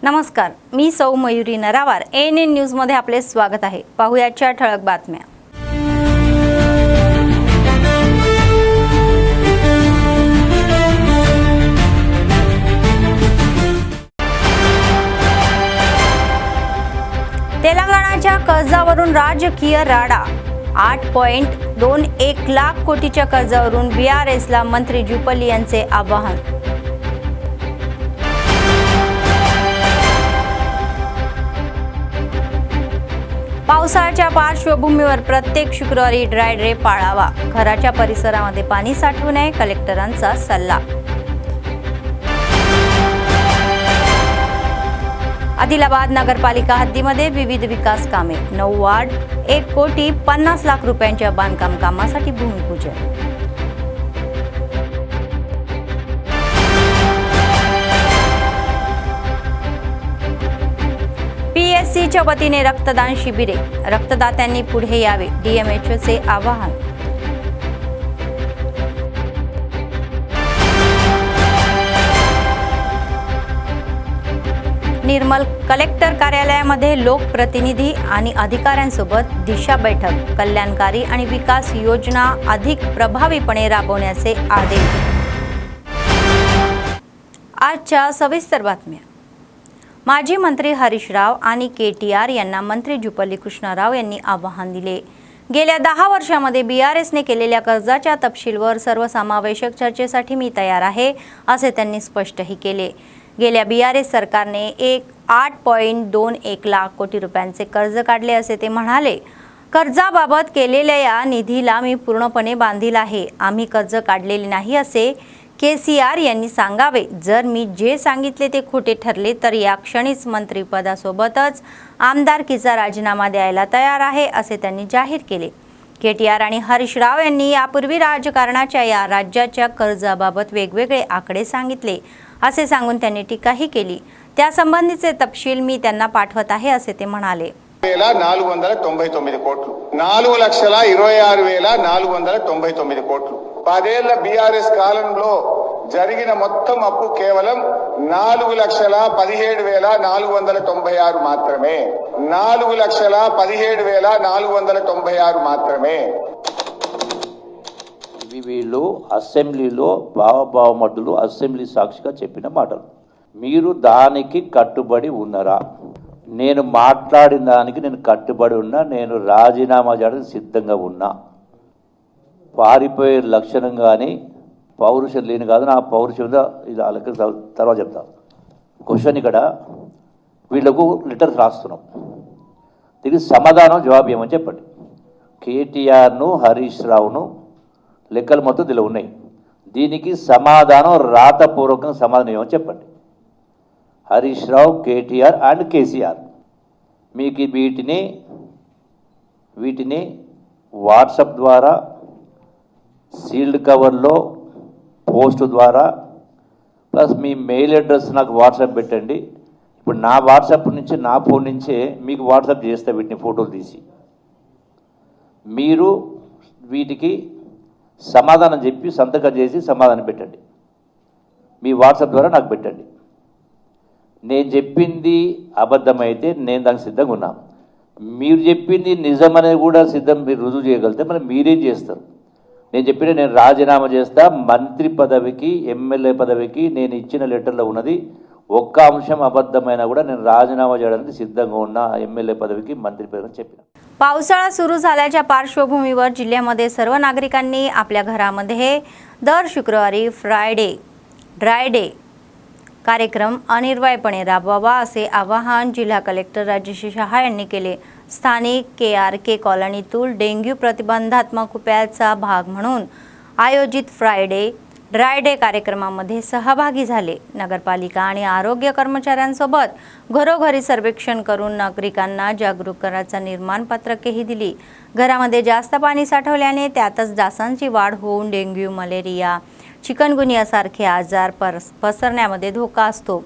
नमस्कार, मी सौ Mayuri नरावार। ANN news मध्ये आपले स्वागत आहे। पाहुयाच्या ठळक बातम्या। तेलंगणाच्या कर्जावरून राजकीय राडा। 8.21 लाख कोटीच्या कर्जावरून BRSला मंत्री जुपल्ली यांचे आवाहन। पावसाच्या पार्श्वभूमीवर प्रत्येक शुक्रवारी ड्राय डे पाळावा। घराच्या परिसरामध्ये पाणी साठवू नये, कलेक्टरांचा सल्ला। आदिलाबाद नगरपालिका हद्दीमध्ये विविध विकास कामे। 9 वार्ड 1,50,00,000 रुपयांच्या बांधकाम कामासाठी भूमिपूजन। PSCच्या वतीने रक्तदान शिबिरे। रक्तदात्यांनी पुढे यावे, DMHOचे आवाहन। निर्मल कलेक्टर कार्यालयामध्ये लोकप्रतिनिधी आणि अधिकाऱ्यांसोबत दिशा बैठक। कल्याणकारी आणि विकास योजना अधिक प्रभावीपणे राबवण्याचे आदेश। आजच्या सविस्तर बातम्या। माजी मंत्री हरीश राव आणि KTR यांना मंत्री जुपल्ली कृष्णराव यांनी आवाहन दिले। गेल्या 10 वर्षांमध्ये BRSने केलेल्या कर्जाच्या तपशीलवर सर्वसमावेशक चर्चेसाठी मी तयार आहे, असे त्यांनी स्पष्टही केले। गेल्या BRS सरकारने 8.21 लाख कोटी रुपयांचे कर्ज काढले, असे ते म्हणाले। कर्जाबाबत केलेल्या या निधीला मी पूर्णपणे बांधील आहे। आम्ही कर्ज काढलेले नाही, असे KCR यांनी सांगावे। जर मी जे सांगितले ते खोटे ठरले तर या क्षणीच मंत्रिपदासोबतच आमदारकीचा राजीनामा द्यायला तयार आहे, असे त्यांनी जाहीर केले। KTR आणि हरीश राव यांनी यापूर्वी राजकारणाच्या या राज्याच्या कर्जाबाबत वेगवेगळे आकडे सांगितले, असे सांगून त्यांनी टीकाही केली। त्यासंबंधीचे तपशील मी त्यांना पाठवत आहे, असे ते म्हणाले। 499 కోట్లు 4,26,26,499 కోట్లు 10 ఏళ్ల BRS కాలంలో జరిగిన మొత్తం అప్పు కేవలం 4,17,496 మాత్రమే। 4,17,496 మాత్రమే। వీళ్ళు అసెంబ్లీలో భావమడ్డులు అసెంబ్లీ సాక్షిగా చెప్పిన మాటలు, మీరు దానికి కట్టుబడి ఉన్నారా? నేను మాట్లాడిన దానికి నేను కట్టుబడి ఉన్నా, నేను రాజీనామా చేయడానికి సిద్ధంగా ఉన్నా। పారిపోయే లక్షణం కానీ పౌరుషం లేని కాదు, నా పౌరుషం ఇది వాళ్ళకి తర్వాత చెప్తాను। క్వశ్చన్ ఇక్కడ వీళ్ళకు లెటర్స్ రాస్తున్నాం, దీనికి సమాధానం జవాబు ఏమని చెప్పండి। KTRను హరీష్ రావును లెక్కలు మొత్తం దీనిలో ఉన్నాయి, దీనికి సమాధానం రాతపూర్వకంగా సమాధానం ఏమని చెప్పండి। Harish Rao, KTR and KCR మీకు వీటిని వాట్సాప్ ద్వారా, సీల్డ్ కవర్లో, పోస్ట్ ద్వారా, ప్లస్ మీ మెయిల్ అడ్రస్ నాకు వాట్సాప్ పెట్టండి। ఇప్పుడు నా వాట్సాప్ నుంచి, నా ఫోన్ నుంచే మీకు వాట్సాప్ చేస్తే వీటిని ఫోటోలు తీసి మీరు వీటికి సమాధానం చెప్పి సంతకం చేసి సమాధానం పెట్టండి, మీ వాట్సాప్ ద్వారా నాకు పెట్టండి। నేను చెప్పింది అబద్ధమైతే నేను దానికి సిద్ధంగా ఉన్నాను, మీరు చెప్పింది నిజమనేది కూడా సిద్ధం, మీరు రుజువు చేయగలిగితే మరి మీరేం చేస్తారు? నేను చెప్పిన నేను రాజీనామా చేస్తా, మంత్రి పదవికి, ఎమ్మెల్యే పదవికి నేను ఇచ్చిన లెటర్లో ఉన్నది ఒక్క అంశం అబద్ధమైనా కూడా నేను రాజీనామా చేయడానికి सिद्धंगा उन्ना, एमएलए पदवीकी मंत्री पदवी చెప్పిన। पावसाळा सुरू झाल्याच्या पार्श्वभूमीवर जिल्ह्यामध्ये सर्व नागरिकांनी आपल्या घरामध्ये दर शुक्रवारी ड्राय डे कार्यक्रम अनिर्वायपणे राबवावा, असे आवाहन जिल्हा कलेक्टर राजेश शहा यांनी केले। स्थानिक KRK कॉलनीतील डेंग्यू प्रतिबंधात्मक उपायाचा भाग म्हणून आयोजित ड्राय डे कार्यक्रमामध्ये सहभागी झाले। नगरपालिका आणि आरोग्य कर्मचाऱ्यांसोबत घरोघरी सर्वेक्षण करून नागरिकांना जागरूक करण्याचा निर्माण पत्रकेही दिली। घरामध्ये जास्त पाणी साठवल्याने त्यातच डासांची वाढ होऊन डेंग्यू, मलेरिया, चिकनगुनिया सारखे आजार पसरण्यामध्ये धोका असतो।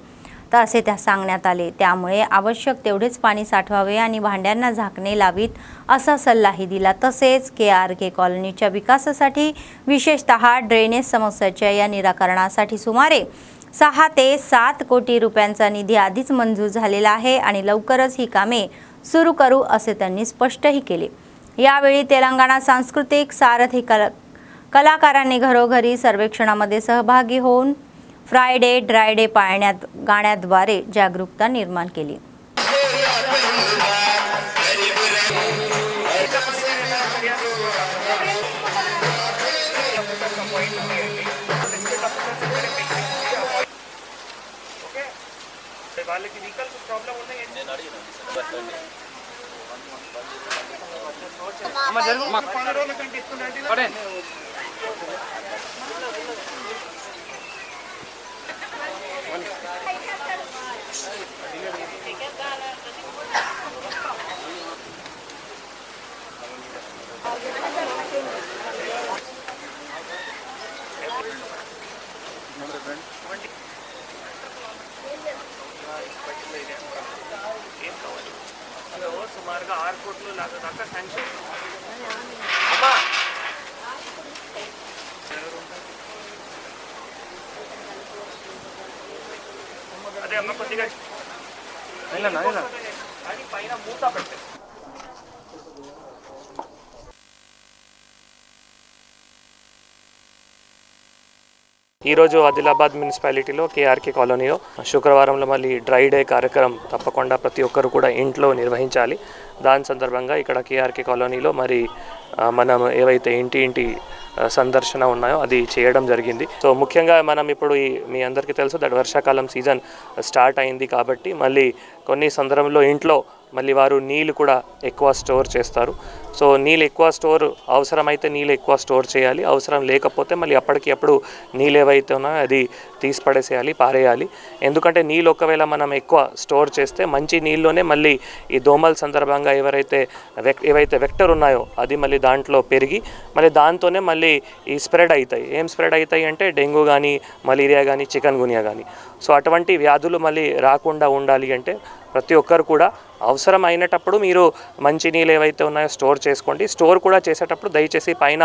असे त्या सांगण्यात आले। त्यामुळे आवश्यक तेवढेच पाणी साठवावे आणि भांड्यांना झाकणे लावीत असा सल्लाही दिला। तसेच KRK कॉलनीच्या विकासासाठी विशेषतः ड्रेनेज समस्येच्या या निराकरणासाठी सुमारे 6 ते 7 कोटी रुपयांचा निधी आधीच मंजूर झालेला आहे आणि लवकरच ही कामे सुरू करू असे त्यांनी स्पष्टही केले। यावेळी तेलंगणा सांस्कृतिक सारथी कलाकारांनी घरोघरी सर्वेक्षणामध्ये सहभागी होऊन फ्रायडे ड्रायडे पाळण्यात गाण्याद्वारे जागरूकता निर्माण केली। సుమారుగా 6 కోట్లు దాకా శాంక్షన్ అదే అమ్మ కొద్దిగా అది పైన మూత పెట్టేసి ఈరోజు ఆదిలాబాద్ మున్సిపాలిటీలో KRK కాలనీలో శుక్రవారంలో మళ్ళీ డ్రై డే కార్యక్రమం తప్పకుండా ప్రతి ఒక్కరు కూడా ఇంట్లో నిర్వహించాలి। దాని సందర్భంగా ఇక్కడ KRK కాలనీలో మరి మనం ఏవైతే ఇంటి సందర్శన ఉన్నాయో అది చేయడం జరిగింది। సో ముఖ్యంగా మనం ఇప్పుడు మీ అందరికీ తెలుసు దట్ వర్షాకాలం సీజన్ స్టార్ట్ అయింది కాబట్టి మళ్ళీ కొన్ని సందర్భంలో ఇంట్లో మళ్ళీ వారు నీళ్ళు కూడా ఎక్కువ స్టోర్ చేస్తారు। సో నీళ్ళు ఎక్కువ స్టోర్ అవసరమైతే నీళ్ళు ఎక్కువ స్టోర్ చేయాలి, అవసరం లేకపోతే మళ్ళీ అప్పటికి అప్పుడు నీళ్ళు ఏవైతే ఉన్నాయో అది తీసి పడేసేయాలి, పారేయాలి। ఎందుకంటే నీళ్ళు ఒకవేళ మనం ఎక్కువ స్టోర్ చేస్తే మంచి నీళ్ళలోనే మళ్ళీ ఈ దోమల సందర్భంగా ఏవైతే వెక్టర్ ఉన్నాయో అది మళ్ళీ దాంట్లో పెరిగి మళ్ళీ దాంతోనే మళ్ళీ ఈ స్ప్రెడ్ అవుతాయి। ఏం స్ప్రెడ్ అవుతాయి అంటే డెంగ్యూ కానీ, మలేరియా కానీ, చికెన్ గునియా కానీ। సో అటువంటి వ్యాధులు మళ్ళీ రాకుండా ఉండాలి అంటే ప్రతి ఒక్కరు కూడా అవసరం అయినటప్పుడు మీరు మంచి నీళ్ళు ఏవైతే ఉన్నాయో స్టోర్ చేసుకోండి। స్టోర్ కూడా చేసేటప్పుడు దయచేసి పైన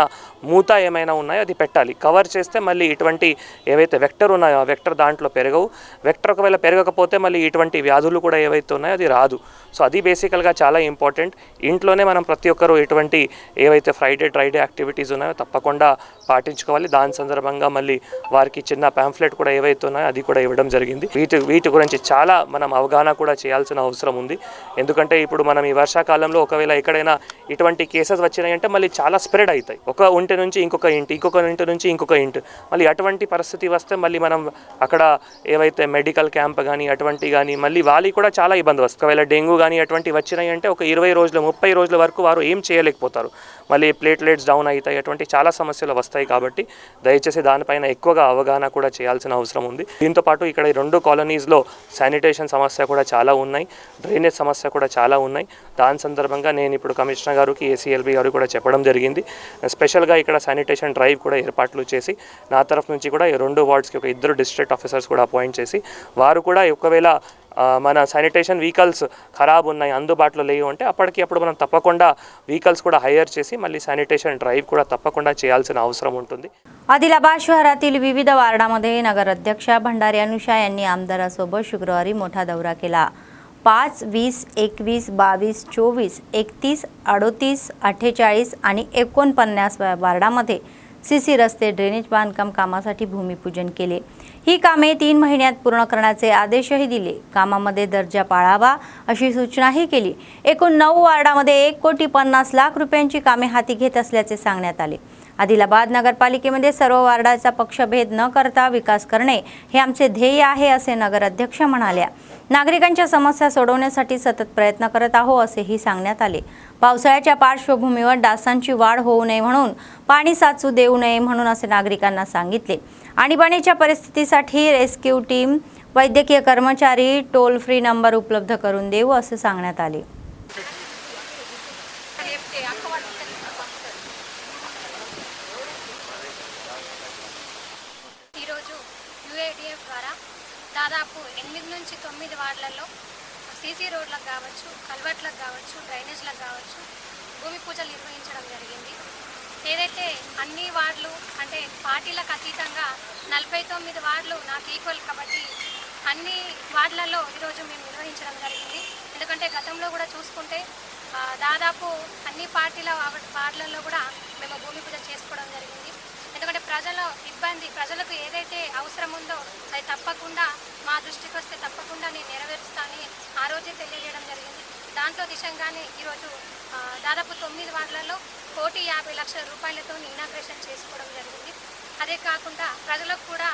మూత ఏమైనా ఉన్నాయో అది పెట్టాలి, కవర్ చేస్తే మళ్ళీ ఇటువంటి ఏవైతే వెక్టర్ ఉన్నాయో ఆ వెక్టర్ దాంట్లో పెరగవు। వెక్టర్ ఒకవేళ పెరగకపోతే మళ్ళీ ఇటువంటి వ్యాధులు కూడా ఏవైతే ఉన్నాయో అది రాదు। సో అది బేసికల్గా చాలా ఇంపార్టెంట్। ఇంట్లోనే మనం ప్రతి ఒక్కరు ఇటువంటి ఏవైతే ఫ్రైడే డ్రైడే యాక్టివిటీస్ ఉన్నాయో తప్పకుండా పాటించుకోవాలి। దాని సందర్భంగా మళ్ళీ వారికి చిన్న ప్యాంఫ్లెట్ కూడా ఏవైతే ఉన్నాయో అది కూడా ఇవ్వడం జరిగింది। వీటి గురించి చాలా మనం అవగాహన కూడా చేయాల్సిన అవసరం ఉంది। ఎందుకంటే ఇప్పుడు మనం ఈ వర్షాకాలంలో ఒకవేళ ఎక్కడైనా ఇటువంటి కేసెస్ వచ్చినాయంటే మళ్ళీ చాలా స్ప్రెడ్ అవుతాయి, ఒక ఇంటి నుంచి ఇంకొక ఇంటి నుంచి ఇంకొక ఇంటి। మళ్ళీ అటువంటి పరిస్థితి వస్తే మళ్ళీ మనం అక్కడ ఏవైతే మెడికల్ క్యాంప్ కానీ అటువంటి కానీ మళ్ళీ వాళ్ళకి కూడా చాలా ఇబ్బంది వస్తుంది। ఒకవేళ డెంగ్యూ కానీ అటువంటివి వచ్చినాయంటే ఒక 20 రోజులు 30 రోజుల వరకు వారు ఏం చేయలేకపోతారు, మళ్ళీ ప్లేట్లెట్స్ డౌన్ అవుతాయి, అటువంటి చాలా సమస్యలు వస్తాయి। కాబట్టి దయచేసి దానిపైన ఎక్కువగా అవగాహన కూడా చేయాల్సిన అవసరం ఉంది। దీంతోపాటు ఇక్కడ 2 కాలనీస్లో శానిటేషన్ సమస్య కూడా చాలా ఉన్నాయి, డ్రైనేజ్ సమస్య కూడా చాలా ఉన్నాయి। దాని సందర్భంగా నేను ఇప్పుడు కమిషనర్ గారికి ACLB గారు కూడా చెప్పడం జరిగింది। స్పెషల్గా ఇక్కడ శానిటేషన్ డ్రైవ్ కూడా ఏర్పాట్లు చేసి నా తరఫు నుంచి కూడా ఈ 2 వార్డ్స్కి ఒక 2 డిస్ట్రిక్ట్ ఆఫీసర్స్ కూడా అపాయింట్ చేసి వారు కూడా ఒకవేళ మన శానిటేషన్ వెహికల్స్ ఖరాబ్ ఉన్నాయి, అందుబాటులో లేవు అంటే అప్పటికి అప్పుడు మనం तपकोंडा व्हीकल्स కూడా హైర్ చేసి మళ్ళీ శానిటేషన్ డ్రైవ్ కూడా తప్పకుండా చేయాల్సిన అవసరం ఉంటుంది। आदिलाबाद शहरातील विविध वार्डामध्ये नगराध्यक्ष भंडारी अनुषा यांनी आमदारासोबत शुक्रवारी मोठा दौरा केला। 5, 20, 21, 22, 24, 31, 38, 48 आणि 49 वार्डामध्ये सीसी रस्ते ड्रेनेज बांधकाम कामासाठी भूमिपूजन केले। ही कामे 3 महिन्यात पूर्ण करण्याचे आदेशही दिले। कामामध्ये दर्जा पाळावा अशी सूचनाही केली। एकूण 9 वार्डामध्ये 1,50,00,000 रुपयांची कामे हाती घेत असल्याचे सांगण्यात आले। आदिलाबाद नगरपालिकेमध्ये सर्व वार्डाचा पक्षभेद न करता विकास करणे हे आमचे ध्येय आहे असे नगराध्यक्ष म्हणाल्या। नागरिकांच्या समस्या सोडवण्यासाठी सतत प्रयत्न करत आहोत असेही सांगण्यात आले। पावसाळ्याच्या पार्श्वभूमीवर डासांची वाढ होऊ नये म्हणून पाणी साचू देऊ नये म्हणून असे नागरिकांना सांगितले। आणीबाणीच्या परिस्थितीसाठी रेस्क्यू टीम, वैद्यकीय कर्मचारी, टोल फ्री नंबर उपलब्ध करून देऊ असे सांगण्यात आले। దాదాపు 8 నుంచి 9 వార్డులలో సీసీ రోడ్లకు కావచ్చు, కల్వర్ట్లకు కావచ్చు, డ్రైనేజ్లకు కావచ్చు భూమి పూజలు నిర్వహించడం జరిగింది. ఏదైతే అన్ని వార్డులు అంటే పార్టీలకు అతీతంగా 49 వార్డులు నాకు ఈక్వల్ కాబట్టి అన్ని వార్డులలో ఈరోజు మేము నిర్వహించడం జరిగింది. ఎందుకంటే గతంలో కూడా చూసుకుంటే దాదాపు అన్ని పార్టీల వార్డులలో కూడా మేము భూమి పూజ చేసుకోవడం జరిగింది. ఎందుకంటే ప్రజలకు ఏదైతే అవసరం ఉందో అది తప్పకుండా మా దృష్టికి వస్తే తప్పకుండా నేను నెరవేరుస్తానని ఆ రోజే తెలియజేయడం జరిగింది. దాంట్లో దిశంగానే ఈరోజు దాదాపు 9 వార్డులలో 1,50,00,000 రూపాయలతో ఇనాగ్రేషన్ చేసుకోవడం జరిగింది. అదే కాకుండా ప్రజలకు కూడా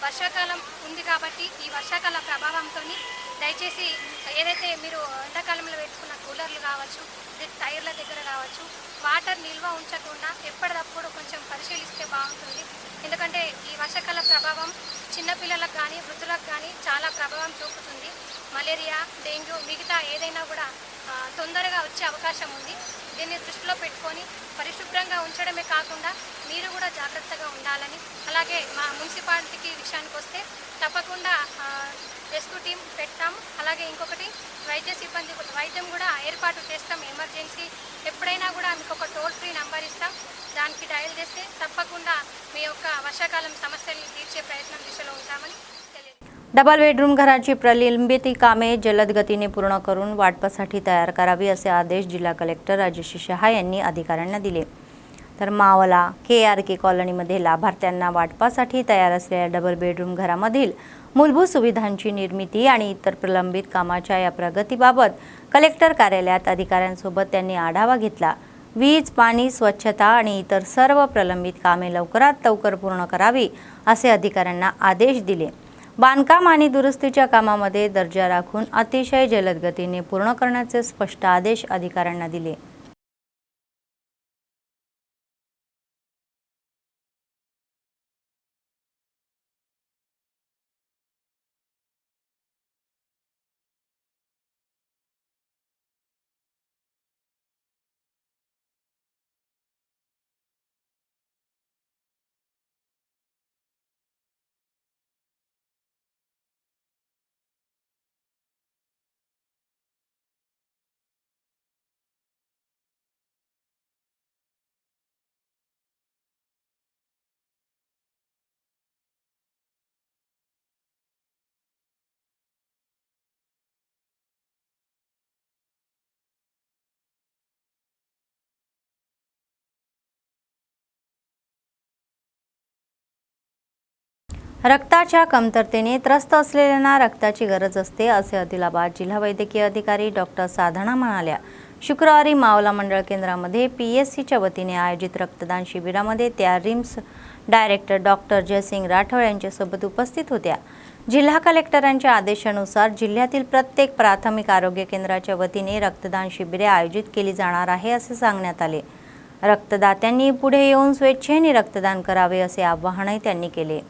వర్షాకాలం ఉంది కాబట్టి ఈ వర్షాకాల ప్రభావంతో దయచేసి ఏదైతే మీరు ఎండాకాలంలో పెట్టుకున్న కూలర్లు కావచ్చు, టైర్ల దగ్గర కావచ్చు, వాటర్ నిల్వ ఉంచకుండా ఎప్పటికప్పుడు కొంచెం పరిశీలిస్తే బాగుంటుంది. ఎందుకంటే ఈ వర్షాకాల ప్రభావం చిన్నపిల్లలకు కానీ వృద్ధులకు కానీ చాలా ప్రభావం చూపుతుంది. మలేరియా, డెంగ్యూ మిగతా ఏదైనా కూడా తొందరగా వచ్చే అవకాశం ఉంది. దీన్ని దృష్టిలో పెట్టుకొని పరిశుభ్రంగా ఉంచడమే కాకుండా మీరు కూడా జాగ్రత్తగా ఉండాలని, అలాగే మా మున్సిపాలిటీకి విషయానికి వస్తే తప్పకుండా రెస్క్యూ టీం పెడతాం. అలాగే ఇంకొకటి వైద్యం కూడా ఏర్పాటు చేస్తాం. ఎమర్జెన్సీ ఎప్పుడైనా కూడా మీకు ఒక టోల్ ఫ్రీ నంబర్ ఇస్తాం. దానికి డయల్ చేస్తే తప్పకుండా మీ యొక్క వర్షాకాలం సమస్యల్ని తీర్చే प्रयत्न दिशेला ఉంటామని తెలియజేస్తాం. डबल बेडरूम घराची प्रलंबित कामे जलद गतीने पूर्ण करून वाटपासाठी तयार करावी असे आदेश जिल्हा कलेक्टर राजेश शहा यांनी अधिकाऱ्यांना दिले. तर मावला KRK कॉलनीमध्ये लाभार्थ्यांना वाटपासाठी तयार असलेल्या डबल बेडरूम घरामधील मूलभूत सुविधांची निर्मिती आणि इतर प्रलंबित कामाच्या या प्रगतीबाबत कलेक्टर कार्यालयात अधिकाऱ्यांसोबत त्यांनी आढावा घेतला. वीज, पाणी, स्वच्छता आणि इतर सर्व प्रलंबित कामे लवकरात लवकर पूर्ण करावी असे अधिकाऱ्यांना आदेश दिले. बांधकाम आणि दुरुस्तीच्या कामामध्ये दर्जा राखून अतिशय जलद गतीने पूर्ण करण्याचे स्पष्ट आदेश अधिकाऱ्यांना दिले. रक्ताच्या कमतरतेने त्रस्त असलेल्यांना रक्ताची गरज असते असे आदिलाबाद जिल्हा वैद्यकीय अधिकारी डॉक्टर साधना म्हणाल्या. शुक्रवारी मावला मंडळ केंद्रामध्ये PSCच्या वतीने आयोजित रक्तदान शिबिरामध्ये त्या रिम्स डायरेक्टर डॉक्टर जयसिंग राठोड यांच्यासोबत उपस्थित होत्या. जिल्हा कलेक्टरांच्या आदेशानुसार जिल्ह्यातील प्रत्येक प्राथमिक आरोग्य केंद्राच्या वतीने रक्तदान शिबिरे आयोजित केली जाणार आहे असे सांगण्यात आले. रक्तदात्यांनी पुढे येऊन स्वेच्छेने रक्तदान करावे असे आवाहनही त्यांनी केले.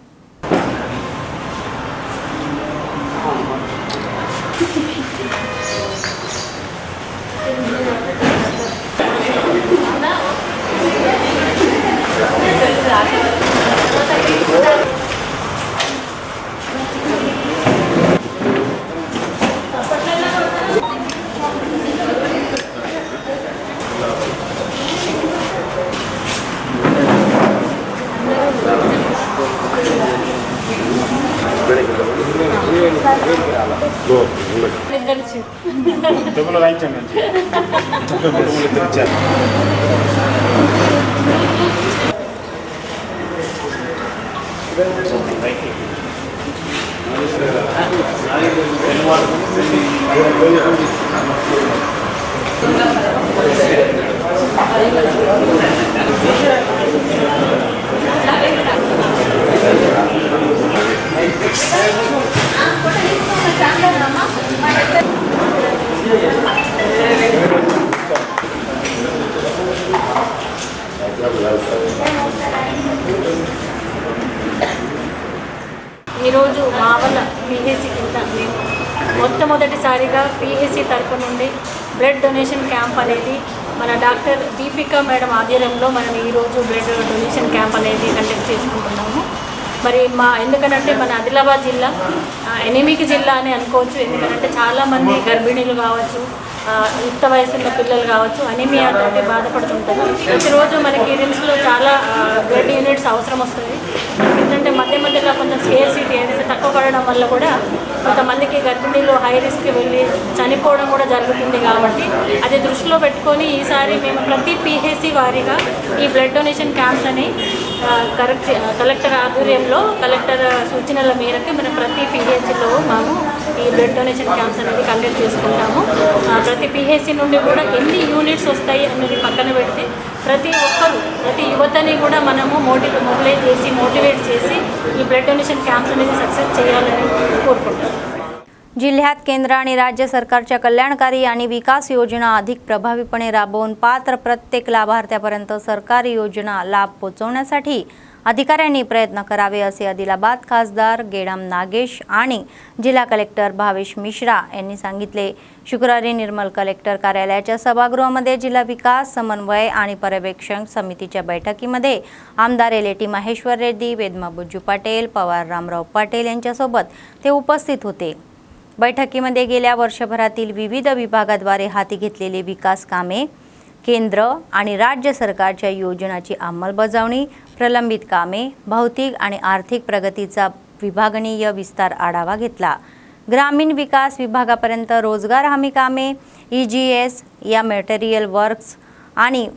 ఈరోజు మావల PHC కింద మేము మొట్టమొదటిసారిగా PHC తరపు నుండి బ్లడ్ డొనేషన్ క్యాంప్ అనేది మన డాక్టర్ దీపిక మేడం ఆధ్వర్యంలో మనం ఈరోజు బ్లడ్ డొనేషన్ క్యాంప్ అనేది కండక్ట్ చేసుకుంటున్నాము. మరి ఎందుకంటే మన ఆదిలాబాద్ జిల్లా ఎనిమిక్ జిల్లా అని అనుకోవచ్చు. ఎందుకంటే చాలామంది గర్భిణీలు కావచ్చు, యుక్త వయసున్న పిల్లలు కావచ్చు అనీమియా తోటి బాధపడుతుంటారు. ప్రతిరోజు మనకి రిమ్స్లో చాలా బ్లడ్ యూనిట్స్ అవసరం వస్తుంది. ఎందుకంటే మధ్యలో కొంచెం స్కేర్సిటీ ఏదైతే తక్కువ పడడం వల్ల కూడా కొంతమందికి గర్భిణీలు హై రిస్క్కి వెళ్ళి చనిపోవడం కూడా జరుగుతుంది. కాబట్టి అది దృష్టిలో పెట్టుకొని ఈసారి మేము ప్రతి పిహెసి వారీగా ఈ బ్లడ్ డొనేషన్ క్యాంప్స్ అని కలెక్టర్ ఆధ్వర్యంలో కలెక్టర్ సూచనల మేరకు మనం ప్రతి పిహెసిలో మేము ఈ బ్లడ్ డొనేషన్ క్యాంప్స్ అనేది కండక్ట్ చేసుకుంటాము. ప్రతి పిహెసి నుండి కూడా ఎన్ని యూనిట్స్ వస్తాయి అనేది పక్కన పెడితే ప్రతి ఒక్కరు ప్రతి యువతని కూడా మనము మోటివేట్ చేసి ఈ ब्लड डोनेशन कॅम्प्स అనేది सक्सेस చేయాలని కోరుకుంటున్నాను. जिल्ह्यात केंद्र आणि राज्य सरकारच्या कल्याणकारी आणि विकास योजना अधिक प्रभावीपणे राबवून पात्र प्रत्येक लाभार्थ्यापर्यंत सरकारी योजना लाभ पोहोचवण्यासाठी अधिकाऱ्यांनी प्रयत्न करावे असे आदिलाबाद खासदार गेडाम नागेश आणि जिल्हा कलेक्टर भावेश मिश्रा यांनी सांगितले. शुक्रवारी निर्मल कलेक्टर कार्यालयाच्या सभागृहामध्ये जिल्हा विकास समन्वय आणि पर्यवेक्षण समितीच्या बैठकीमध्ये आमदार एलेटी महेश्वर रेड्डी, वेदमा बुज्जू पाटील, पवार रामराव पाटील यांच्यासोबत ते उपस्थित होते. बैठकीमध्ये गेल्या वर्षभरातील विविध विभागाद्वारे हाती घेतलेली विकास कामे, केंद्र आणि राज्य सरकारच्या योजनांची अंमलबजावणी, प्रलंबित कामे, भौतिक आणि आर्थिक प्रगतीचा विभागणीय विस्तार आढावा घेतला. ग्रामीण विकास विभागापर्यंत रोजगार हमी कामे, EGS या मटेरियल वर्क्स आणि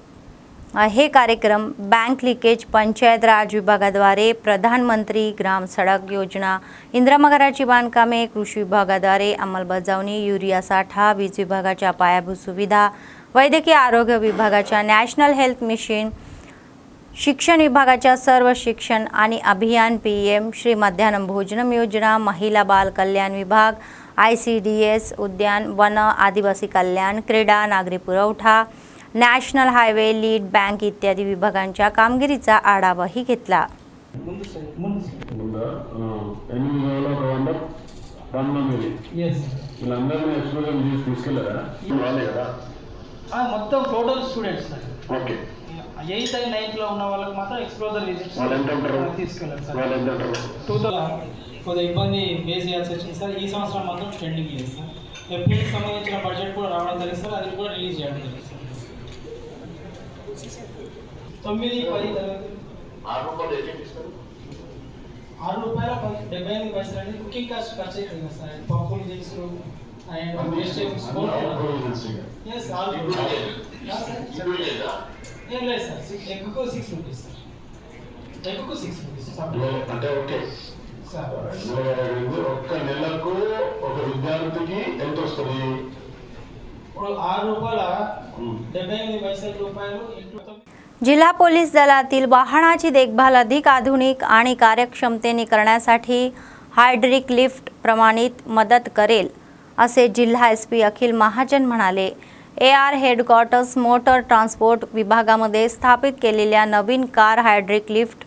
हे कार्यक्रम बँक लिकेज, पंचायत राज विभागाद्वारे प्रधानमंत्री ग्राम सडक योजना, इंदिरा घराची बांधकामे, कृषी विभागाद्वारे अंमलबजावणी, युरिया साठा, वीज विभागाच्या पायाभूत सुविधा, वैद्यकीय आरोग्य विभागाच्या नॅशनल हेल्थ मिशन, शिक्षण विभागाच्या सर्व शिक्षण आणि अभियान, PM श्री मध्यान्ह भोजनम योजना, महिला बाल कल्याण विभाग, ICDS, उद्यान वन आदिवासी कल्याण, क्रीडा, नागरी पुरवठा, नॅशनल हायवे, लीड बँक इत्यादी विभागांच्या कामगिरीचा आढावाही घेतला. మొత్తం total students okay 8th and 9th లో ఉన్న వాళ్ళకి మాత్రం ఎక్స్ప్లోజర్ విజిట్స్ తీసుకెళ్ళారు సార్. 2000 కొద్దిగా ఇబ్బంది ఫేస్ చేయాల్సి వచ్చింది సార్. ఈ సంవత్సరం మాత్రం స్పెండింగ్ లేదు సార్. ఏప్రిల్కి సంబంధించిన బడ్జెట్ కూడా రావడం జరిగింది సార్. అది కూడా రిలీజ్ చేయడం జరిగింది సార్. 9, 10 తరగతి 6 రూపాయల 78 పైసలు అనేది కుకింగ్ కాస్ట్ ఖర్చు అవుతుంది సార్. పప్పులు దినుసులు అండ్ వెజిటేబుల్స్ ఎస్ ఆల్ ఏం లేదు సార్. ఎగ్గుకు 6 రూపీస్ సార్. ఎగ్గుకు 6 రూపీస్ అంటే ఓకే సార్. ఒక్క నెలకు ఒక విద్యార్థికి ఎంత వస్తుంది? ఇప్పుడు 6 రూపాయల 78 రూపాయలు ఇంటూ जिल्हा पोलीस दलातील वाहनाची देखभाल अधिक आधुनिक आणि कार्यक्षमतेने करण्यासाठी हायड्रिक लिफ्ट प्रमाणित मदत करेल असे जिल्हा SP अखिल महाजन म्हणाले. AR हेडक्वार्टर्स मोटर ट्रान्सपोर्ट विभागामध्ये स्थापित केलेल्या नवीन कार हायड्रिक लिफ्ट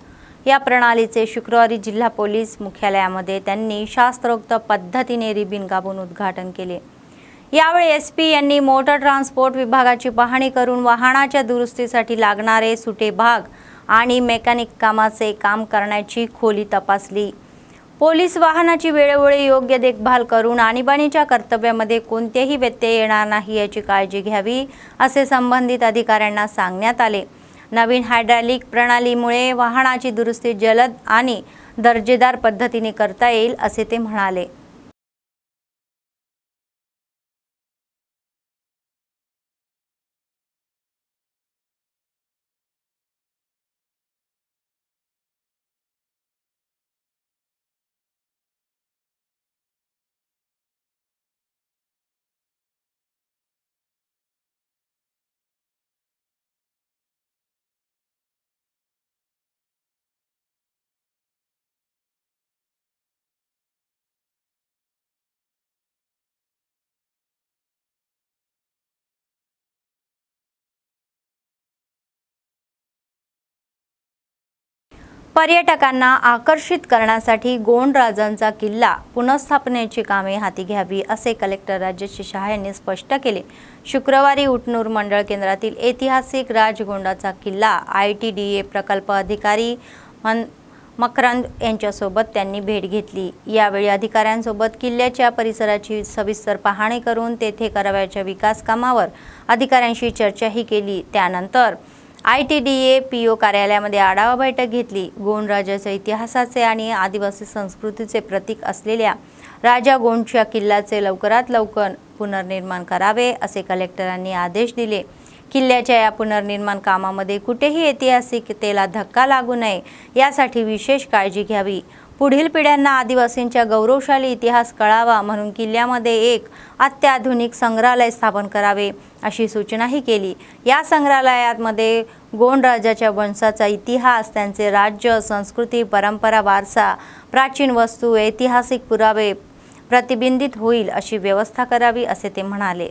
या प्रणालीचे शुक्रवारी जिल्हा पोलीस मुख्यालयामध्ये त्यांनी शास्त्रोक्त पद्धतीने रिबीन कापून उद्घाटन केले. यावेळी SP यांनी मोटर ट्रान्सपोर्ट विभागाची पाहणी करून वाहनाच्या दुरुस्तीसाठी लागणारे सुटे भाग आणि मेकॅनिक कामाचे काम करण्याची खोली तपासली. पोलीस वाहनाची वेळोवेळी योग्य देखभाल करून आणीबाणीच्या कर्तव्यामध्ये कोणतेही व्यत्यय येणार नाही याची काळजी घ्यावी असे संबंधित अधिकाऱ्यांना सांगण्यात आले. नवीन हायड्रॉलिक प्रणालीमुळे वाहनाची दुरुस्ती जलद आणि दर्जेदार पद्धतीने करता येईल असे ते म्हणाले. पर्यटकांना आकर्षित करण्यासाठी गोंडराजांचा किल्ला पुनर्स्थापनेची कामे हाती घ्यावी असे कलेक्टर राजेश शहा यांनी स्पष्ट केले. शुक्रवारी उटनूर मंडळ केंद्रातील ऐतिहासिक राजगोंडाचा किल्ला ITDA प्रकल्प अधिकारी मकरंद यांच्यासोबत त्यांनी भेट घेतली। यावेळी अधिकाऱ्यांसोबत किल्ल्याच्या परिसराची सविस्तर पाहणी करून तेथे करावयाच्या विकास कामावर अधिकाऱ्यांशी चर्चाही केली। त्यानंतर ITDA PO कार्यालयामध्ये आढावा बैठक घेतली। गोंड राजाच्या इतिहासाचे आणि आदिवासी संस्कृतीचे प्रतीक असलेल्या राजा गोंडच्या किल्ल्याचे लवकरात लवकर पुनर्निर्माण करावे असे कलेक्टरांनी आदेश दिले। किल्ल्याच्या या पुनर्निर्माण कामामध्ये कुठेही ऐतिहासिकतेला धक्का लागू नये यासाठी विशेष काळजी घ्यावी। पुढील पिढ्यांना आदिवासींच्या गौरवशाली इतिहास कळावा म्हणून किल्ल्यामध्ये एक अत्याधुनिक संग्रहालय स्थापन करावे अशी सूचनाही केली। या संग्रहालयामध्ये गोंड राजाच्या वंशाचा इतिहास, त्यांचे राज्य, संस्कृती, परंपरा, वारसा, प्राचीन वस्तू, ऐतिहासिक पुरावे प्रतिबिंबित होईल अशी व्यवस्था करावी असे ते म्हणाले।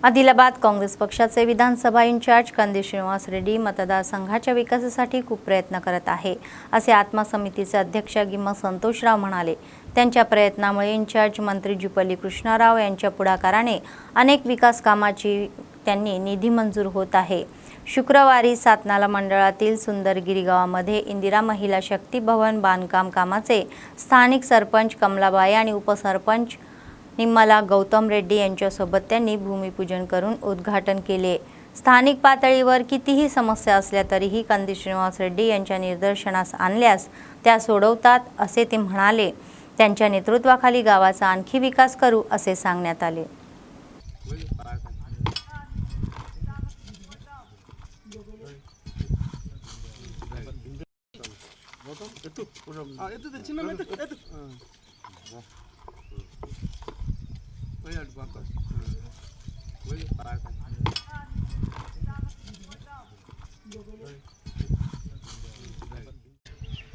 आदिलाबाद काँग्रेस पक्षाचे विधानसभा इंचार्ज कंदी श्रीनिवास रेड्डी मतदारसंघाच्या विकासासाठी खूप प्रयत्न करत आहे असे आत्मा समितीचे अध्यक्ष गिम्मा संतोषराव म्हणाले। त्यांच्या प्रयत्नामुळे इंचार्ज मंत्री जुपल्ली कृष्णाराव यांच्या पुढाकाराने अनेक विकास कामाची त्यांनी निधी मंजूर होत आहे। शुक्रवारी सातनाला मंडळातील सुंदरगिरी गावामध्ये इंदिरा महिला शक्ती भवन बांधकाम कामाचे स्थानिक सरपंच कमलाबाई आणि उपसरपंच निम्मला गौतम रेड्डी यांच्यासोबत त्यांनी भूमिपूजन करून उद्घाटन केले। स्थानिक पातळीवर कितीही समस्या असल्या तरीही कंदी श्रीनिवास रेड्डी यांच्या निदर्शनास आणल्यास त्या सोडवतात असे ते म्हणाले। त्यांच्या नेतृत्वाखाली गावाचा आणखी विकास करू असे सांगण्यात आले।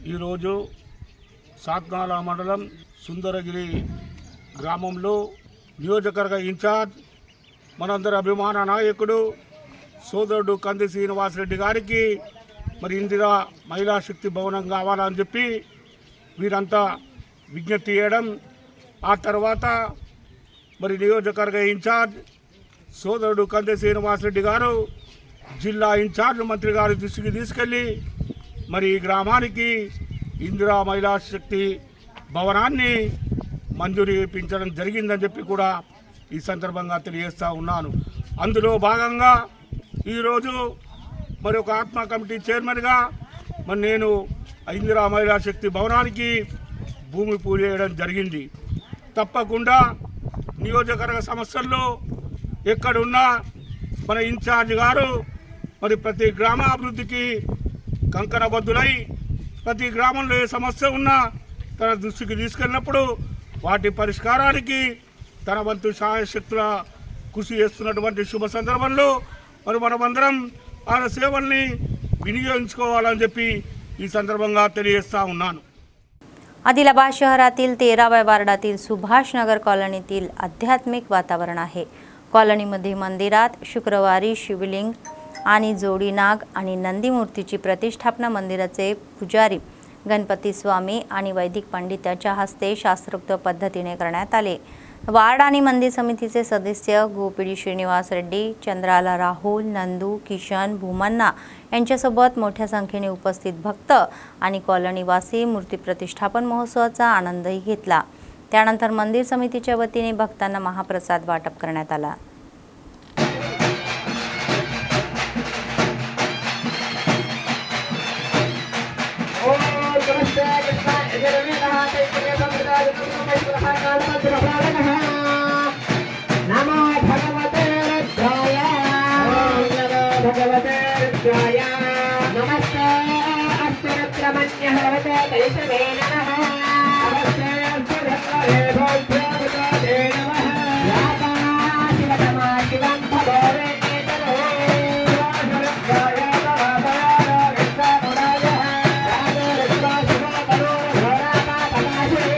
ఈరోజు సాత్నాల మండలం సుందరగిరి గ్రామంలో నియోజకవర్గ ఇన్ఛార్జ్ మనందరి అభిమాన నాయకుడు సోదరుడు కంది శ్రీనివాస్ రెడ్డి గారికి మరి ఇందిరా మహిళా శక్తి భవనం కావాలని చెప్పి వీరంతా విజ్ఞప్తి చేయడం, ఆ తర్వాత మరి నియోజకవర్గ ఇన్ఛార్జ్ సోదరుడు కంది శ్రీనివాస్ రెడ్డి గారు జిల్లా ఇన్ఛార్జ్ మంత్రి గారి దృష్టికి తీసుకెళ్ళి మరి ఈ గ్రామానికి ఇందిరా మహిళా శక్తి భవనాన్ని మంజూరు చేయించడం జరిగిందని చెప్పి కూడా ఈ సందర్భంగా తెలియజేస్తూ ఉన్నాను। అందులో భాగంగా ఈరోజు మరి ఒక ఆత్మ కమిటీ చైర్మన్గా మరి నేను ఇందిరా మహిళా శక్తి భవనానికి భూమి పూజ చేయడం జరిగింది। తప్పకుండా నియోజకవర్గ సమస్యల్లో ఎక్కడున్నా మన ఇన్ఛార్జ్ గారు మరి ప్రతి గ్రామాభివృద్ధికి కంకణబద్ధులై ప్రతి గ్రామంలో ఏ సమస్య ఉన్నా తన దృష్టికి తీసుకెళ్ళినప్పుడు వాటి పరిష్కారానికి తన వంతు శాయశక్తుల కృషి చేస్తున్నటువంటి శుభ సందర్భంలో మరి మనమందరం ఆయన సేవల్ని వినియోగించుకోవాలని చెప్పి ఈ సందర్భంగా తెలియజేస్తా ఉన్నాను। आदिलाबाद शहरातील 13व्या वार्डातील सुभाष नगर कॉलनीतील आध्यात्मिक वातावरण आहे। कॉलनीमध्ये मंदिरात शुक्रवारी शिवलिंग आणि जोडी नाग आणि नंदी मूर्तीची प्रतिष्ठापना मंदिराचे पुजारी गणपती स्वामी आणि वैदिक पंडिताच्या हस्ते शास्त्रोक्त पद्धतीने करण्यात आले। वार्ड आणि मंदिर समितीचे सदस्य गोपिडी श्रीनिवास रेड्डी, चंद्राला राहुल, नंदू, किशन, भूमन्ना यांच्यासोबत मोठ्या संख्येने उपस्थित भक्त आणि कॉलनीवासी मूर्ती प्रतिष्ठापन महोत्सवाचा आनंदही घेतला। त्यानंतर मंदिर समितीच्या वतीने भक्तांना महाप्रसाद वाटप करण्यात आला। नमो भगवते रुद्राय नमस्ते अस्तु रुद्रमन्यः भवते कैशवे नमः नमस्ते अस्तु रुद्राय भवते नमः याता शिवतमा शिवं भवो वेदेतरो रुद्राय नमः रुद्राय रुद्राय शिवतरो घोरामा कलाशे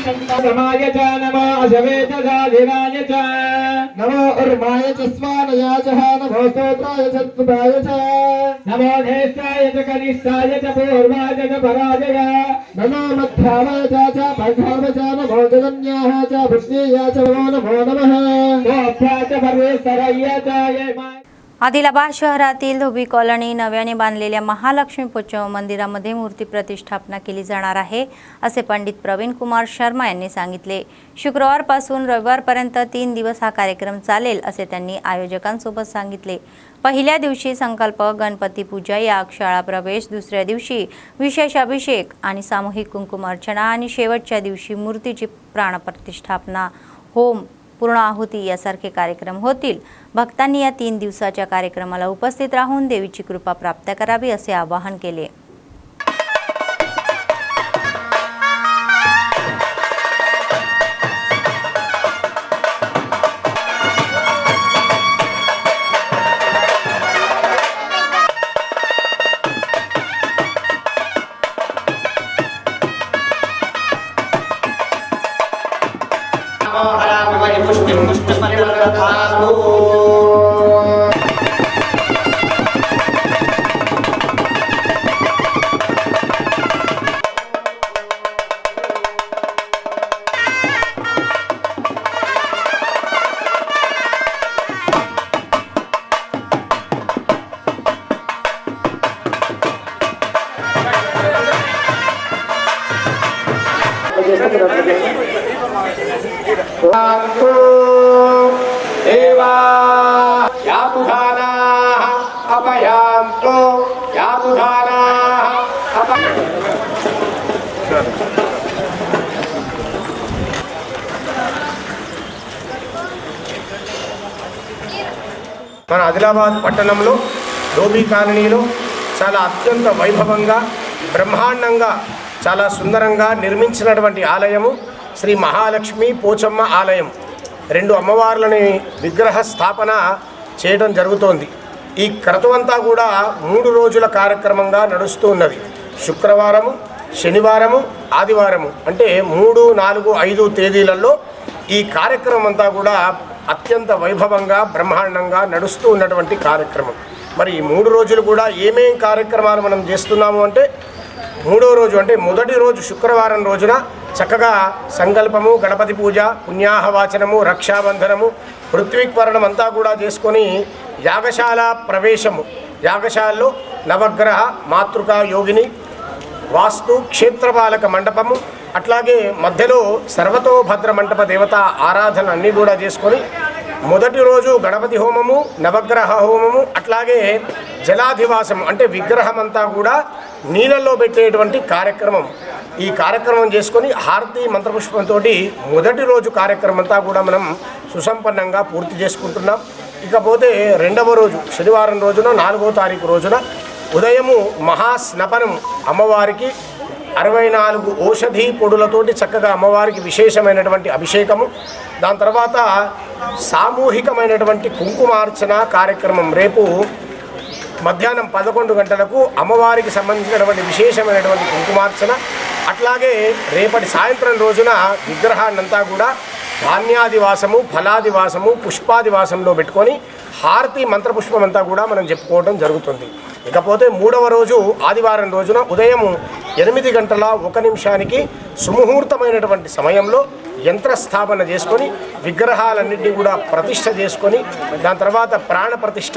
समाय च नमो अशवे च जाधिराय च नमो उर्माय च स्वानया च नमो स्तोत्राय च स्तुताय च नमो ज्येष्ठाय च कनिष्ठाय च पूर्वाय च पराजय नमो मध्याय च पठाय च नमो जगन्याय च भृष्णीय च नमो नमः गोभ्या च सर्वेश्वराय च ये आदिलाबाद शहरातील धोबी कॉलनी नव्याने बांधलेल्या महालक्ष्मी पोचम मंदिरामध्ये मूर्ती प्रतिष्ठापना केली जाणार आहे असे पंडित प्रवीण कुमार शर्मा यांनी सांगितले। शुक्रवारपासून रविवारपर्यंत 3 दिवस हा कार्यक्रम चालेल असे त्यांनी आयोजकांसोबत सांगितले। पहिल्या दिवशी संकल्प गणपती पूजा याग शाळा प्रवेश, दुसऱ्या दिवशी विशेष अभिषेक आणि सामूहिक कुंकुमार्चना आणि शेवटच्या दिवशी मूर्तीची प्राणप्रतिष्ठापना, होम, पूर्ण आहुती यासारखे कार्यक्रम होतील। भक्तांनी या 3 दिवसाच्या कार्यक्रमाला उपस्थित राहून देवीची कृपा प्राप्त करावी असे आवाहन केले। మన ఆదిలాబాద్ పట్టణంలో ధోబీ కాలనీలో చాలా అత్యంత వైభవంగా బ్రహ్మాండంగా చాలా సుందరంగా నిర్మించినటువంటి ఆలయము శ్రీ మహాలక్ష్మి పోచమ్మ ఆలయం। 2 అమ్మవార్లని విగ్రహ స్థాపన చేయడం జరుగుతోంది। ఈ క్రతువంతా కూడా 3 రోజుల కార్యక్రమంగా నడుస్తూ ఉన్నది। శుక్రవారము, శనివారము, ఆదివారము అంటే 3, 4, 5 తేదీలలో ఈ కార్యక్రమం అంతా కూడా అత్యంత వైభవంగా బ్రహ్మాండంగా నడుస్తూ ఉన్నటువంటి కార్యక్రమం। మరి ఈ 3 రోజులు కూడా ఏమేం కార్యక్రమాలు మనం చేస్తున్నాము అంటే, 3వ రోజు అంటే మొదటి రోజు శుక్రవారం రోజున చక్కగా సంకల్పము, గణపతి పూజ, పుణ్యాహవాచనము, రక్షాబంధనము, పృథ్వీక్వరణం అంతా కూడా చేసుకొని యాగశాల ప్రవేశము, యాగశాలలో నవగ్రహ మాతృకా యోగిని, వాస్తు, క్షేత్రపాలక మండపము, అట్లాగే మధ్యలో సర్వతోభద్ర మంటప దేవత ఆరాధన అన్నీ కూడా చేసుకొని మొదటి రోజు గణపతి హోమము, నవగ్రహ హోమము, అట్లాగే జలాధివాసము అంటే విగ్రహం అంతా కూడా నీళ్ళల్లో పెట్టేటువంటి కార్యక్రమం। ఈ కార్యక్రమం చేసుకొని హారతి మంత్రపుష్పంతో మొదటి రోజు కార్యక్రమం అంతా కూడా మనం సుసంపన్నంగా పూర్తి చేసుకుంటున్నాం। ఇకపోతే 2వ రోజు శనివారం రోజున 4వ తారీఖు రోజున ఉదయము మహాస్నపనం, అమ్మవారికి 64 ఔషధి పొడులతోటి చక్కగా అమ్మవారికి విశేషమైనటువంటి అభిషేకము, దాని తర్వాత సామూహికమైనటువంటి కుంకుమార్చన కార్యక్రమం రేపు మధ్యాహ్నం 11 గంటలకు అమ్మవారికి సంబంధించినటువంటి విశేషమైనటువంటి కుంకుమార్చన, అట్లాగే రేపటి సాయంత్రం రోజున విగ్రహాన్నంతా కూడా ధాన్యాదివాసము, ఫలాదివాసము, పుష్పాదివాసంలో పెట్టుకొని హారతి మంత్రపుష్పం అంతా కూడా మనం చెప్పుకోవడం జరుగుతుంది। ఇకపోతే 3వ రోజు ఆదివారం రోజున ఉదయం 8:01 సుముహూర్తమైనటువంటి సమయంలో యంత్రస్థాపన చేసుకొని విగ్రహాలన్నింటినీ కూడా ప్రతిష్ఠ చేసుకొని దాని తర్వాత ప్రాణ ప్రతిష్ఠ,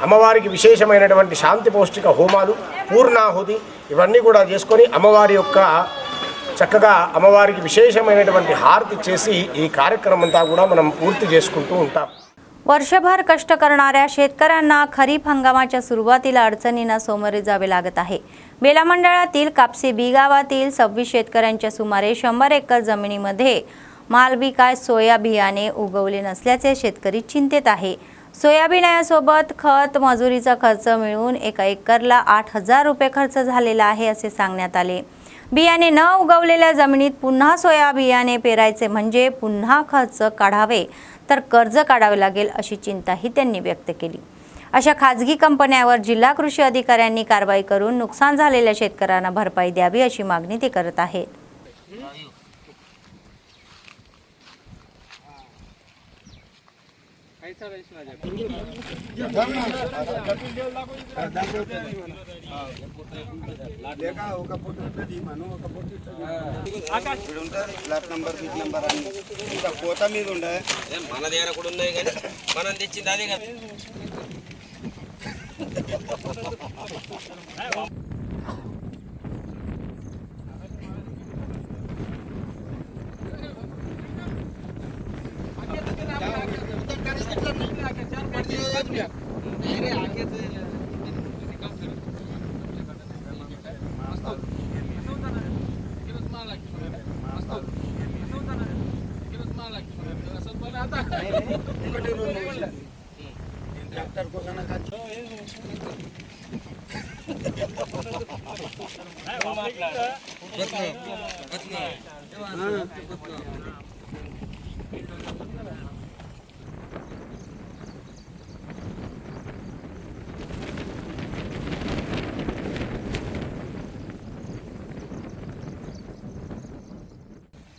అమ్మవారికి విశేషమైనటువంటి శాంతి పౌష్టిక హోమాలు, పూర్ణాహుతి ఇవన్నీ కూడా చేసుకొని అమ్మవారి యొక్క చక్కగా అమ్మవారికి విశేషమైనటువంటి హారతి చేసి ఈ కార్యక్రమం అంతా కూడా మనం పూర్తి చేసుకుంటూ ఉంటాం। वर्षभर कष्ट करणाऱ्या शेतकऱ्यांना खरीप हंगामाच्या सुरुवातीला अडचणींना सामोरे जावे लागत आहे। बेला मंडळातील कापसी बी गावातील 26 शेतकऱ्यांच्या सुमारे 100 एकर जमिनीमध्ये मालबिकाय सोया बियाणे उगवले नसल्याचे शेतकरी चिंतेत आहे। सोयाबीनसोबत खत मजुरीचा खर्च मिळून 1 एकरला 8,000 रुपये खर्च झालेला आहे असे सांगण्यात आले। बियाणे न उगवलेल्या जमिनीत पुन्हा सोया बियाणे पेरायचे म्हणजे पुन्हा खर्च काढावे तर कर्ज काढावे लागेल अशी चिंताही त्यांनी व्यक्त केली। अशा खाजगी कंपन्यांवर जिल्हा कृषी अधिकाऱ्यांनी कारवाई करून नुकसान झालेल्या शेतकऱ्यांना भरपाई द्यावी अशी मागणी ते करत आहेत। ఫ్లాట్ నంబర్ ఫీట్ నంబర్ అన్ని ఇంకా కోత మీద ఉండే మన దగ్గర కూడా ఉన్నాయి కానీ మనం తెచ్చింది అదే కదా.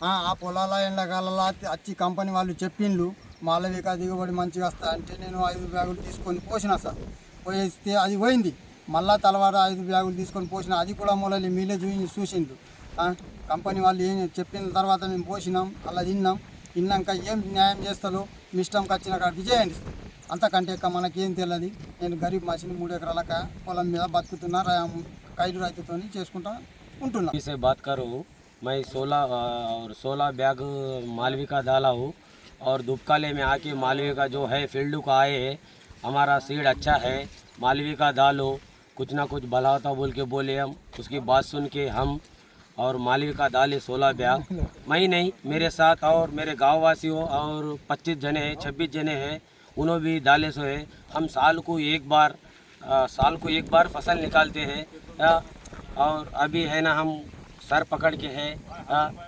ఆ పొలాల ఎండాకాలంలో వచ్చి కంపెనీ వాళ్ళు చెప్పిండ్రు మాలవిక దిగుబడి మంచిగా వస్తా అంటే నేను 5 బ్యాగులు తీసుకొని పోసిన సార్. పోయిస్తే అది పోయింది. మళ్ళా తలవాడ 5 బ్యాగులు తీసుకొని పోసిన, అది కూడా మొలలి మీలే చూసిండ్రు. కంపెనీ వాళ్ళు ఏం చెప్పిన తర్వాత మేము పోసినాం, అలా తిన్నాక ఏం న్యాయం చేస్తారో మీ ఇష్టంకి వచ్చిన కాడికి చేయండి. అంతకంటే ఇక మనకేం తెలియదు. నేను గరీబ్ మనిషిని 3 ఎకరాల పొలం మీద బతుకుతున్నా, కైలు రైతుతో చేసుకుంటా ఉంటున్నా. से बात करूँ, मैं 16 बैग मालविका डाला हूँ और दुबकाले में आके मालविका जो है फील्ड को आए हैं, हमारा सीड अच्छा है, मालविका डालो, कुछ ना कुछ भला होता बोल के बोले हम। उसकी बात सुन के हम और मालविका डाले 16 बैग। मैं नहीं, मेरे साथ और मेरे गाँव वासियों और 25 जने हैं, 26 जने हैं, उन्होंने भी डाले सो है। हम साल को एक बार फसल निकालते हैं और अभी है ना हम सर पकड़ के है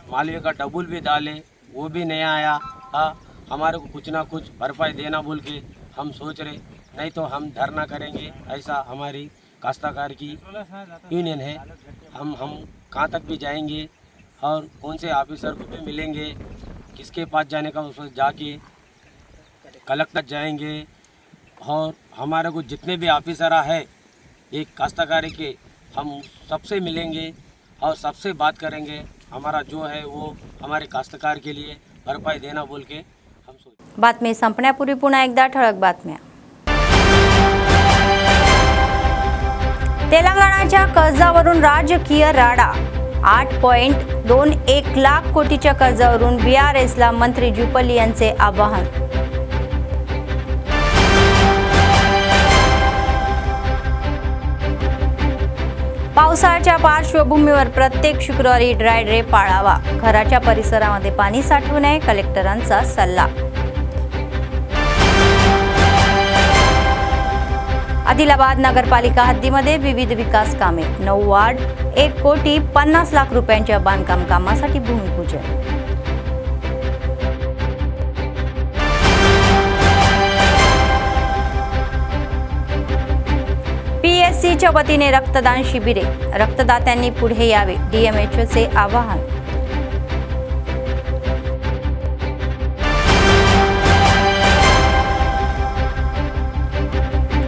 मालवीय का डबल भी डाले, वो भी नहीं आया। हमारे को कुछ ना कुछ भरपाई देना बोल के हम सोच रहे, नहीं तो हम धरना करेंगे। ऐसा हमारी काश्तकार की यूनियन है। हम कहाँ तक भी जाएंगे और कौन से ऑफिसर को भी मिलेंगे, किसके पास जाने का उस जाके कलेक्टर जाएंगे और हमारे को जितने भी ऑफिसर है एक काश्तकारी के हम सबसे मिलेंगे और सबसे बात करेंगे। हमारा जो है वो हमारे काश्तकार के लिए भरपाई देना बोल के हम सोच। बातमी संपण्यापूर्वी पुन्हा एकदा ठळक बातम्या. तेलंगणाच्या कर्जावरून राजकीय राडा. 8.21 लाख कोटीच्या कर्जावरून BRSला मंत्री जुपल्ली यांचे आवाहन. पावसाळ्याच्या पार्श्वभूमीवर प्रत्येक शुक्रवारी ड्राय डे पाळावा. घराच्या परिसरामध्ये पाणी साठवू नये, कलेक्टरांचा सल्ला. आदिलाबाद नगरपालिका हद्दीमध्ये विविध विकास कामे. 9 वार्ड 1,50,00,000 रुपयांच्या बांधकाम कामासाठी भूमिपूजन. PSCच्या वतीने रक्तदान शिबिरे. रक्तदात्यांनी पुढे यावे, DMHOचे आवाहन.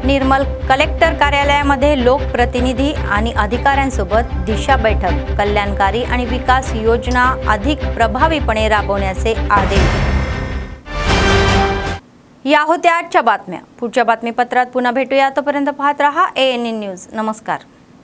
निर्मल कलेक्टर कार्यालयामध्ये लोकप्रतिनिधी आणि अधिकाऱ्यांसोबत दिशा बैठक. कल्याणकारी आणि विकास योजना अधिक प्रभावीपणे राबवण्याचे आदेश. या होत्या आजच्या बातम्या. पुढच्या बातमीपत्रात पुन्हा भेटूया. तोपर्यंत पाहत रहा ANN न्यूज. नमस्कार.